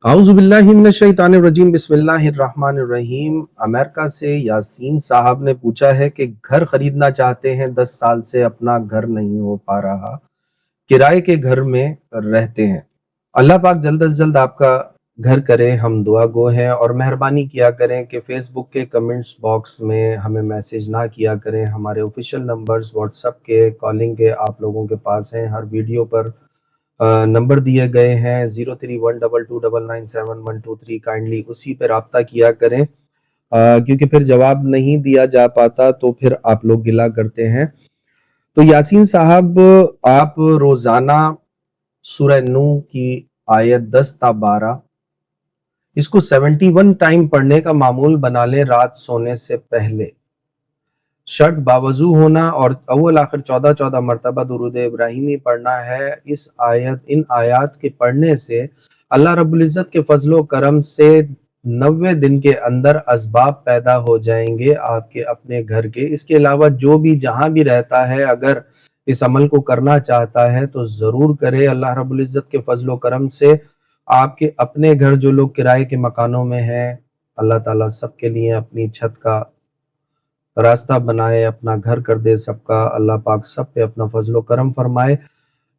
औज़ुबिल्लाहिमिनश्शैतानिर्रजीम बिस्मिल्लाहिर्रहमानिर्रहीम। अमेरिका से यासीन साहब ने पूछा है कि घर खरीदना चाहते हैं, 10 साल से अपना घर नहीं हो पा रहा, किराए के घर में रहते हैं। अल्लाह पाक जल्द अज जल्द आपका घर करे, हम दुआ गो हैं। और मेहरबानी किया करें कि फेसबुक के कमेंट्स बॉक्स में हमें मैसेज ना किया करें। हमारे ऑफिशियल नंबर्स व्हाट्सएप के, कॉलिंग के आप लोगों के पास हैं। हर वीडियो पर नंबर दिए गए हैं 031222997123। काइंडली उसी पे राब्ता किया करें, क्योंकि फिर जवाब नहीं दिया जा पाता तो फिर आप लोग गिला करते हैं। तो यासीन साहब, आप रोजाना सूरह नूह की आयत 10 ता 12 इसको 71 टाइम पढ़ने का मामूल बना लें रात सोने से पहले। शर्त बावजू होना और अव्वल आखिर 14 मरतबा दुरूद इब्राहिमी पढ़ना है। इन आयात के पढ़ने से अल्लाह रब्बुल इज़्ज़त के फजलो करम से 90 दिन के अंदर असबाब पैदा हो जाएंगे आपके अपने घर के। इसके अलावा जो भी जहां भी रहता है, अगर इस अमल को करना चाहता है तो जरूर करे। अल्लाह रब्बुल इज़्ज़त के फजलो करम से आपके अपने घर, जो लोग किराए के मकानों में हैं, अल्लाह ताला सबके लिए अपनी छत का रास्ता बनाए, अपना घर कर दे सबका। अल्लाह पाक सब पे अपना फजलो करम फरमाए।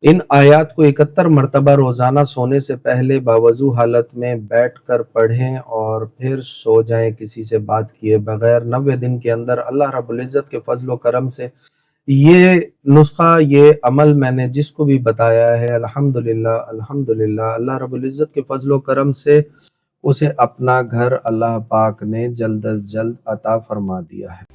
इन आयात को 71 मरतबा रोजाना सोने से पहले बावजू हालत में बैठ कर पढ़ें और फिर सो जाएं किसी से बात किए बगैर। 90 दिन के अंदर अल्लाह रब्बुल इज़्ज़त के फजलो करम से ये नुस्खा, ये अमल मैंने जिसको भी बताया है, अल्हम्दुलिल्लाह अल्हम्दुलिल्लाह, अल्लाह रब्बुल इज़्ज़त के फजलो करम से उसे अपना घर अल्लाह पाक ने जल्द अज जल्द अता फरमा दिया है।